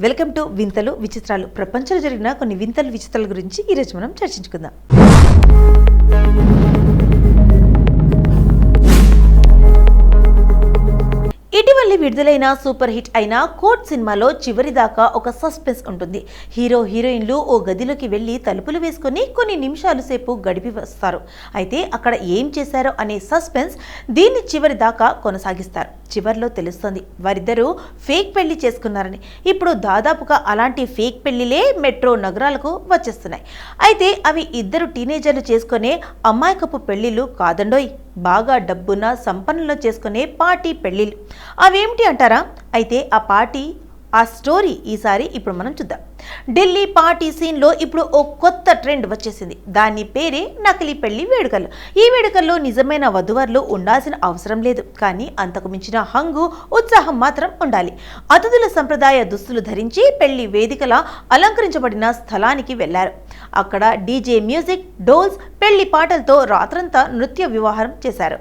Welcome to వింతలు విచిత్రాలు. ప్రపంచంలో జరిగిన కొన్ని వింతలు విచిత్రాల గురించి ఈరోజు మనం చర్చించుకుందాం. ఇటీవల విడుదలైన సూపర్ హిట్ అయిన కోట్ సినిమాలో చివరి దాకా ఒక సస్పెన్స్ ఉంటుంది. హీరో హీరోయిన్లు ఓ గదిలోకి వెళ్లి తలుపులు వేసుకుని కొన్ని నిమిషాల సేపు గడిపి వస్తారు. అయితే అక్కడ ఏం చేశారో అనే సస్పెన్స్ దీన్ని చివరి దాకా కొనసాగిస్తారు. చివర్లో తెలుస్తుంది వారిద్దరూ ఫేక్ పెళ్లి చేసుకున్నారని. ఇప్పుడు దాదాపుగా అలాంటి ఫేక్ పెళ్లిలే మెట్రో నగరాలకు వచ్చేస్తున్నాయి. అయితే అవి ఇద్దరు టీనేజర్లు చేసుకునే అమాయకపు పెళ్లిళ్ళు కాదండోయ్, బాగా డబ్బున్న సంపన్నులు చేసుకునే పార్టీ పెళ్లిళ్ళు. అవేమిటి అంటారా? అయితే ఆ స్టోరీ ఈసారి ఇప్పుడు మనం చూద్దాం. ఢిల్లీ పార్టీ సీన్లో ఇప్పుడు ఓ కొత్త ట్రెండ్ వచ్చేసింది. దాని పేరే నకిలీ పెళ్లి వేడుకలు. ఈ వేడుకల్లో నిజమైన వధువర్లు ఉండాల్సిన అవసరం లేదు, కానీ అంతకు మించిన హంగు ఉత్సాహం మాత్రం ఉండాలి. అతిథుల సంప్రదాయ దుస్తులు ధరించి పెళ్లి వేదికల అలంకరించబడిన స్థలానికి వెళ్లారు. అక్కడ డీజే మ్యూజిక్, డోల్స్, పెళ్లి పాటలతో రాత్రంతా నృత్య వివాహం చేశారు.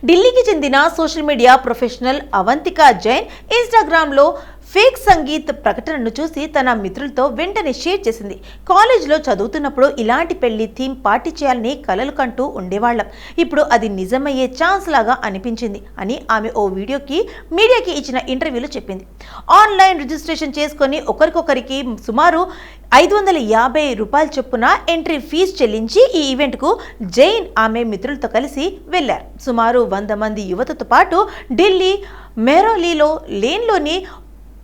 ఢిల్లీకి చెందిన social media professional Avantika Jain ఇన్స్టాగ్రామ్లో ఫేక్ సంగీత్ ప్రకటనను చూసి తన మిత్రులతో వెంటనే షేర్ చేసింది. కాలేజీలో చదువుతున్నప్పుడు ఇలాంటి పెళ్లి థీమ్ పార్టీ చేయాలని కలలు కంటూ ఉండేవాళ్ళం. ఇప్పుడు అది నిజమయ్యే ఛాన్స్ లాగా అనిపించింది అని ఆమె ఓ మీడియాకి ఇచ్చిన ఇంటర్వ్యూలో చెప్పింది. ఆన్లైన్ రిజిస్ట్రేషన్ చేసుకుని ఒకరికొకరికి సుమారు 550 రూపాయల చొప్పున ఎంట్రీ ఫీజు చెల్లించి ఈ ఈవెంట్కు జైన్ ఆమె మిత్రులతో కలిసి వెళ్లారు. సుమారు 100 మంది యువతతో పాటు ఢిల్లీ మెహ్రౌలీలో లేన్లోని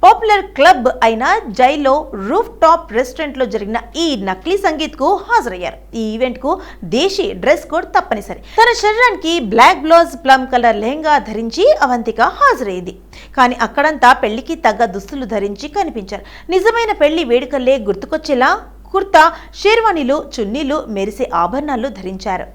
పాపులర్ క్లబ్ అయిన జైలో రూఫ్ టాప్ రెస్టారెంట్లో జరిగిన ఈ నకిలీ సంగీత్కు హాజరయ్యారు. ఈ ఈవెంట్కు దేశీ డ్రెస్ కోడ్ తప్పనిసరి. తన శరీరానికి black blouse, plum colour lehenga ధరించి అవంతిక హాజరైంది. కానీ అక్కడంతా పెళ్లికి తగ్గ దుస్తులు ధరించి కనిపించారు. నిజమైన పెళ్లి వేడుకల్లే గుర్తుకొచ్చేలా కుర్తా, షేర్వాణీలు, చున్నీలు, మెరిసే ఆభరణాలు ధరించారు.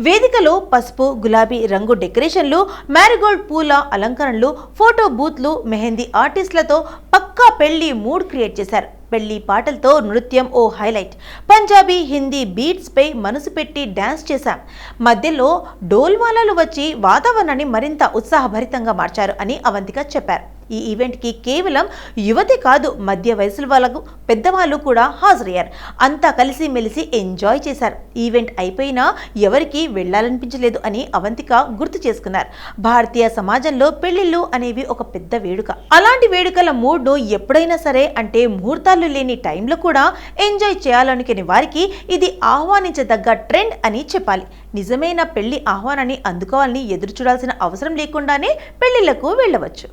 వేదికలో పసుపు, గులాబీ రంగు డెకరేషన్లు, మ్యారిగోల్డ్ పూల అలంకరణలు, ఫోటో బూత్లు, మెహందీ ఆర్టిస్టులతో పక్కా పెళ్లి మూడ్ క్రియేట్ చేశారు. పెళ్లి పాటలతో నృత్యం ఓ హైలైట్. పంజాబీ, హిందీ బీట్స్ పై మనసు పెట్టి డ్యాన్స్ చేశాం. మధ్యలో డోల్వాలాలు వచ్చి వాతావరణాన్ని మరింత ఉత్సాహభరితంగా మార్చారు అని అవంతిక చెప్పారు. ఈ ఈవెంట్కి కేవలం యువతే కాదు, మధ్య వయసుల వాళ్ళకు పెద్దవాళ్ళు కూడా హాజరయ్యారు. అంతా కలిసి మెలిసి ఎంజాయ్ చేశారు. ఈవెంట్ అయిపోయినా ఎవరికీ వెళ్లాలనిపించలేదు అని అవంతిక గుర్తు చేసుకున్నారు. భారతీయ సమాజంలో పెళ్లిళ్ళు అనేవి ఒక పెద్ద వేడుక. అలాంటి వేడుకల మూడ్ను ఎప్పుడైనా సరే, అంటే ముహూర్తాలు లేని టైంలో కూడా ఎంజాయ్ చేయాలనుకునే వారికి ఇది ఆహ్వానించదగ్గ ట్రెండ్ అని చెప్పాలి. నిజమైన పెళ్లి ఆహ్వానాన్ని అందుకోవాలని ఎదురు చూడాల్సిన అవసరం లేకుండానే పెళ్లిళ్లకు వెళ్ళవచ్చు.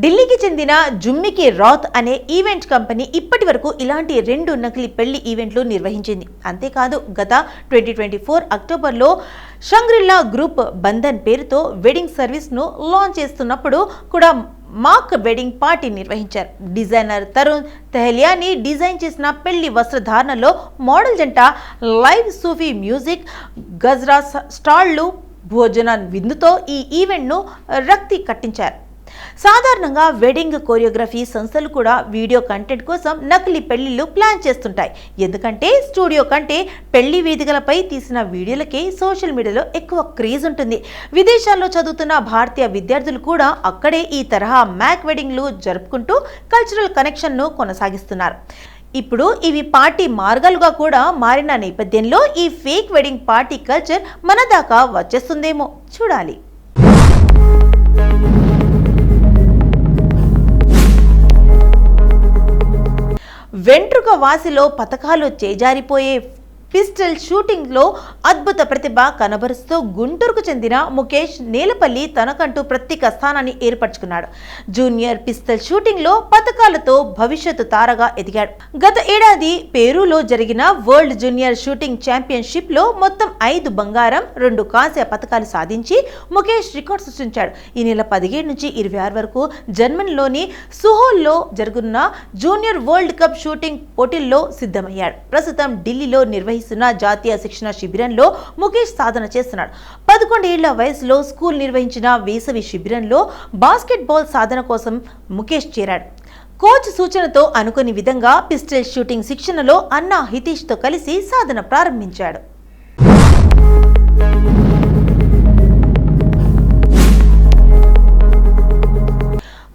ఢిల్లీకి చెందిన జుమ్మికి రాత్ అనే ఈవెంట్ కంపెనీ ఇప్పటి వరకు ఇలాంటి 2 నకిలీ పెళ్లి ఈవెంట్లు నిర్వహించింది. అంతేకాదు, గత 2024 అక్టోబర్లో షంగ్రిల్లా గ్రూప్ బంధన్ పేరుతో వెడ్డింగ్ సర్వీస్ను లాంచ్ చేస్తున్నప్పుడు కూడా మాక్ వెడ్డింగ్ పార్టీ నిర్వహించారు. డిజైనర్ తరుణ్ తెహలియాని డిజైన్ చేసిన పెళ్లి వస్త్రధారణలో మోడల్ జంట లైవ్ సూఫీ మ్యూజిక్, గజ్రా స్టాళ్లు, భోజన విందుతో ఈ ఈవెంట్ను రక్తి కట్టించారు. సాధారణంగా వెడ్డింగ్ కోరియోగ్రఫీ సంస్థలు కూడా వీడియో కంటెంట్ కోసం నకిలీ పెళ్లిళ్లు ప్లాన్ చేస్తుంటాయి. ఎందుకంటే స్టూడియో కంటే పెళ్లి వేదికలపై తీసిన వీడియోలకే సోషల్ మీడియాలో ఎక్కువ క్రేజ్ ఉంటుంది. విదేశాల్లో చదువుతున్న భారతీయ విద్యార్థులు కూడా అక్కడే ఈ తరహా మ్యాక్ వెడ్డింగ్లు జరుపుకుంటూ కల్చరల్ కనెక్షన్ను కొనసాగిస్తున్నారు. ఇప్పుడు ఇవి పార్టీ మార్గాలుగా కూడా మారిన నేపథ్యంలో ఈ ఫేక్ వెడ్డింగ్ పార్టీ కల్చర్ మన దాకా వచ్చేస్తుందేమో చూడాలి. వెంట్రుక వాసిలో పతకాలు చేజారిపోయే పిస్టల్ షూటింగ్లో అద్భుత ప్రతిభ కనబరుస్తూ గుంటూరుకు చెందిన ముఖేష్ నేలపల్లి తనకంటూ ప్రత్యేక స్థానాన్ని ఏర్పరచుకున్నాడు. జూనియర్ పిస్టల్ షూటింగ్లో పతకాలతో భవిష్యత్తు తారగా ఎదిగాడు. గత ఏడాది పెరూలో జరిగిన వరల్డ్ జూనియర్ షూటింగ్ ఛాంపియన్షిప్లో మొత్తం 5 బంగారం, 2 కాంస్య పతకాలు సాధించి ముఖేష్ రికార్డు సృష్టించాడు. ఈ నెల 17 నుంచి 26 వరకు జర్మనీలోని సుహోల్లో జరుగుతున్న జూనియర్ వరల్డ్ కప్ షూటింగ్ పోటీల్లో సిద్ధమయ్యాడు. ప్రస్తుతం ఢిల్లీలో నిర్వహిస్తున్న నిర్వహిస్తున్న జాతీయ శిక్షణ శిబిరంలో ముఖేష్ సాధన చేస్తున్నాడు. 11 ఏళ్ల వయసులో స్కూల్ నిర్వహించిన వేసవి శిబిరంలో బాస్కెట్బాల్ సాధన కోసం ముఖేష్ చేరాడు. కోచ్ సూచనతో అనుకోని విధంగా పిస్టల్ షూటింగ్ శిక్షణలో అన్న హితేష్తో కలిసి సాధన ప్రారంభించాడు.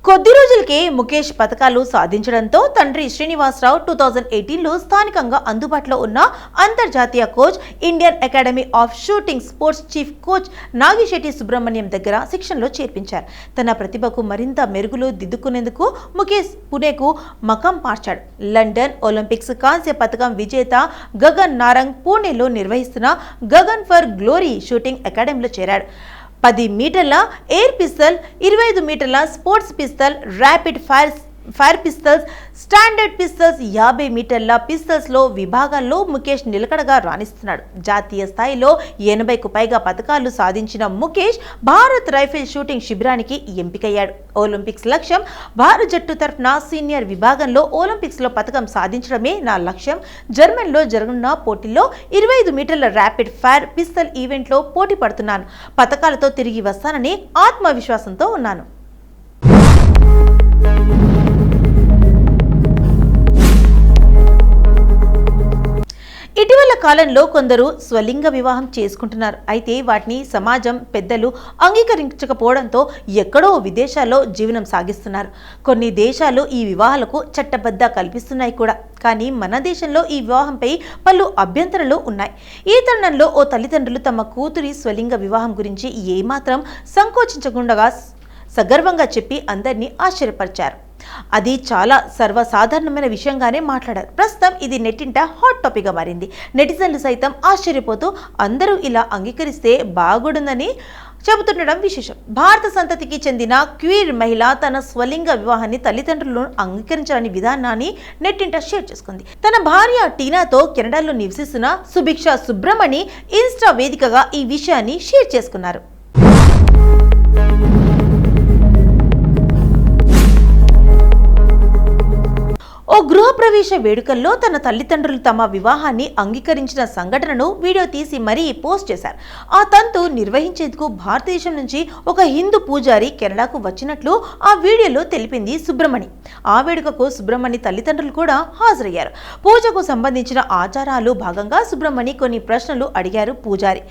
కొద్ది రోజులకే ముఖేష్ పతకాలు సాధించడంతో తండ్రి శ్రీనివాసరావు 2018లో స్థానికంగా అందుబాటులో ఉన్న అంతర్జాతీయ coach, Indian academy of shooting sports chief coach Nagishetti Subrahmanyam దగ్గర శిక్షణలో చేర్పించారు. తన ప్రతిభకు మరింత మెరుగులు దిద్దుకునేందుకు ముఖేష్ పుణేకు మకాం మార్చాడు. లండన్ ఒలింపిక్స్ కాంస్య పతకం విజేత గగన్ నారంగ్ పూణేలో నిర్వహిస్తున్న గగన్ ఫర్ గ్లోరీ షూటింగ్ అకాడమీలో చేరాడు. 10 మీటర్ల ఎయిర్ పిస్తల్, 25 మీటర్ల స్పోర్ట్స్ పిస్తల్, ర్యాపిడ్ ఫైర్ పిస్తల్స్, స్టాండర్డ్ పిస్తల్స్, 50 మీటర్ల పిస్తల్స్లో విభాగాల్లో ముఖేష్ నిలకడగా రాణిస్తున్నాడు. జాతీయ స్థాయిలో 80కు పైగా పతకాలు సాధించిన ముఖేష్ భారత్ రైఫిల్ షూటింగ్ శిబిరానికి ఎంపికయ్యాడు. ఒలింపిక్స్ లక్ష్యం. భారత జట్టు తరఫున సీనియర్ విభాగంలో ఒలింపిక్స్లో పతకం సాధించడమే నా లక్ష్యం. జర్మన్లో జరగనున్న పోటీల్లో 25 మీటర్ల ర్యాపిడ్ ఫైర్ పిస్తల్ ఈవెంట్లో పోటీ పడుతున్నాను. పతకాలతో తిరిగి వస్తానని ఆత్మవిశ్వాసంతో ఉన్నాను. ఇటీవల కాలంలో కొందరు స్వలింగ వివాహం చేసుకుంటున్నారు. అయితే వాటిని సమాజం పెద్దలు అంగీకరించకపోవడంతో ఎక్కడో విదేశాల్లో జీవనం సాగిస్తున్నారు. కొన్ని దేశాలు ఈ వివాహాలకు చట్టబద్ధ కల్పిస్తున్నాయి కూడా. కానీ మన దేశంలో ఈ వివాహంపై పలు అభ్యంతరాలు ఉన్నాయి. ఈ తరుణంలో ఓ తల్లిదండ్రులు తమ కూతురి స్వలింగ వివాహం గురించి ఏమాత్రం సంకోచించకుండా సగర్వంగా చెప్పి అందరినీ ఆశ్చర్యపరిచారు. అది చాలా సర్వసాధారణమైన విషయంగానే మాట్లాడారు. ప్రస్తుతం ఇది నెట్టింట హాట్ టాపిక్గా మారింది. నెటిజన్లు సైతం ఆశ్చర్యపోతూ అందరూ ఇలా అంగీకరిస్తే బాగుండదని చెబుతుండడం విశేషం. భారత సంతతికి చెందిన క్వీర్ మహిళ తన స్వలింగ వివాహాన్ని తల్లిదండ్రులను అంగీకరించాలని విధానాన్ని నెట్టింట షేర్ చేసుకుంది. తన భార్య టీనాతో కెనడాలో నివసిస్తున్న సుభిక్ష సుబ్రమణి ఇన్స్టా వేదికగా ఈ విషయాన్ని షేర్ చేసుకున్నారు. ఓ గృహప్రవేశ వేడుకల్లో తన తల్లిదండ్రులు తమ వివాహాన్ని అంగీకరించిన సంఘటనను వీడియో తీసి మరీ పోస్ట్ చేశారు. ఆ తంతు నిర్వహించేందుకు భారతదేశం నుంచి ఒక హిందూ పూజారి కెనడాకు వచ్చినట్లు ఆ వీడియోలో తెలిపింది సుబ్రమణి. ఆ వేడుకకు సుబ్రమణి తల్లిదండ్రులు కూడా హాజరయ్యారు. పూజకు సంబంధించిన ఆచారాలు భాగంగా సుబ్రమణి కొన్ని ప్రశ్నలు అడిగారు పూజారి.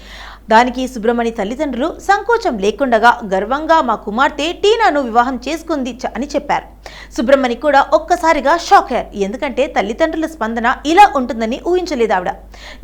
దానికి సుబ్రమణి తల్లిదండ్రులు సంకోచం లేకుండా గర్వంగా మా కుమార్తె టీనాను వివాహం చేసుకుంది అని చెప్పారు. సుబ్రమణి కూడా ఒక్కసారిగా షాక్ అయ్యారు. ఎందుకంటే తల్లిదండ్రుల స్పందన ఇలా ఉంటుందని ఊహించలేదు ఆవిడ.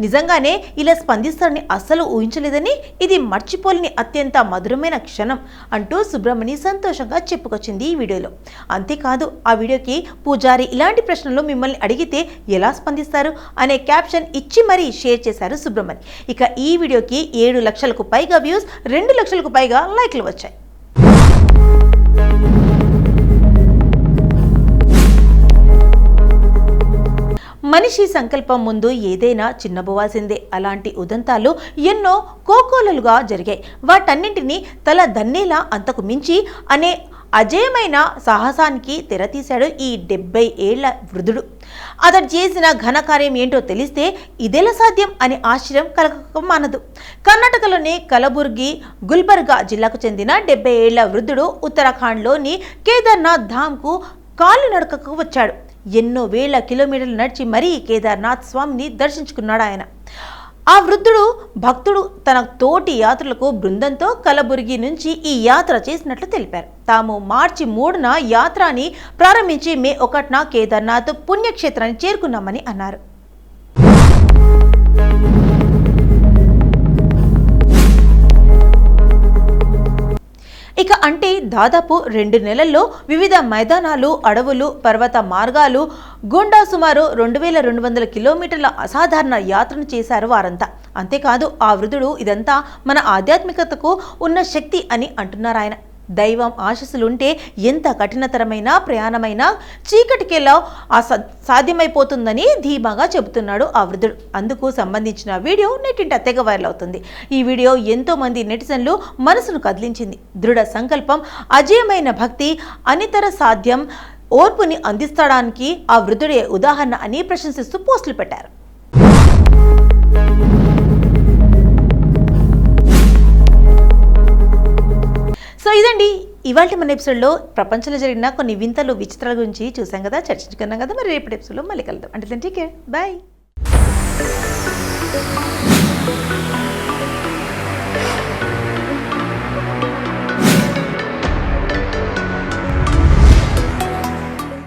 నిజంగానే ఇలా స్పందిస్తారని అస్సలు ఊహించలేదని, ఇది మర్చిపోలేని అత్యంత మధురమైన క్షణం అంటూ సుబ్రమణి సంతోషంగా చెప్పుకొచ్చింది ఈ వీడియోలో. అంతేకాదు, ఆ వీడియోకి పూజారి ఇలాంటి ప్రశ్నలు మిమ్మల్ని అడిగితే ఎలా స్పందిస్తారు అనే క్యాప్షన్ ఇచ్చి మరీ షేర్ చేశారు సుబ్రమణి. ఇక ఈ వీడియోకి 7 లక్షలకు పైగా వ్యూస్, 2 లక్షలకు పైగా లైక్లు వచ్చాయి. మనిషి సంకల్పం ముందు ఏదైనా చిన్నబోవాల్సిందే. అలాంటి ఉదంతాలు ఎన్నో కోకోలలుగా జరిగాయి. వాటన్నింటినీ తల దన్నేలా అంతకు మించి అనే అజేయమైన సాహసానికి తెరతీశాడు ఈ 70 ఏళ్ల వృద్ధుడు. అతడు చేసిన ఘనకార్యం ఏంటో తెలిస్తే ఇదెలా సాధ్యం అని ఆశ్చర్యం కలగకమానదు. కర్ణాటకలోని కలబుర్గి, గుల్బర్గా జిల్లాకు చెందిన 70 ఏళ్ల వృద్ధుడు ఉత్తరాఖండ్లోని కేదార్నాథ్ ధామ్కు కాలినడకకు వచ్చాడు. ఎన్నో వేల కిలోమీటర్లు నడిచి మరీ కేదార్నాథ్ స్వామిని దర్శించుకున్నాడు ఆయన. ఆ వృద్ధుడు భక్తుడు తన తోటి యాత్రలకు బృందంతో కలబుర్గి నుంచి ఈ యాత్ర చేసినట్లు తెలిపారు. తాము మార్చి 3న యాత్రని ప్రారంభించి మే 1న కేదార్నాథ్ పుణ్యక్షేత్రాన్ని చేరుకున్నామని అన్నారు. ఇక అంటే దాదాపు 2 నెలల్లో వివిధ మైదానాలు, అడవులు, పర్వత మార్గాలు గుండా సుమారు 2200 కిలోమీటర్ల అసాధారణ యాత్రను చేశారు వారంతా. అంతేకాదు, ఆ వృద్ధుడు ఇదంతా మన ఆధ్యాత్మికతకు ఉన్న శక్తి అని అంటున్నారు ఆయన. దైవం ఆశీస్సులుంటే ఎంత కఠినతరమైన ప్రయాణమైనా చీకటికెలా సాధ్యమైపోతుందని ధీమాగా చెబుతున్నాడు ఆ వృద్ధుడు. అందుకు సంబంధించిన వీడియో నెట్టింట తెగ వైరల్ అవుతుంది. ఈ వీడియో ఎంతో మంది నెటిజన్లు మనసును కదిలించింది. దృఢ సంకల్పం, అజేయమైన భక్తి, అనితర సాధ్యం, ఓర్పుని అందిస్తడానికి ఆ వృద్ధుడే ఉదాహరణ అని ప్రశంసిస్తూ పోస్టులు పెట్టారు. సో ఇదండి ఇవాళ మన ఎపిసోడ్లో ప్రపంచంలో జరిగిన కొన్ని వింతలు విచిత్రాల గురించి చూసాం కదా, చర్చించుకున్నాం కదా. మరి రేపటి ఎపిసోడ్లో మళ్ళీ కలుద్దాం. అంటే టేక్ కేర్, బాయ్.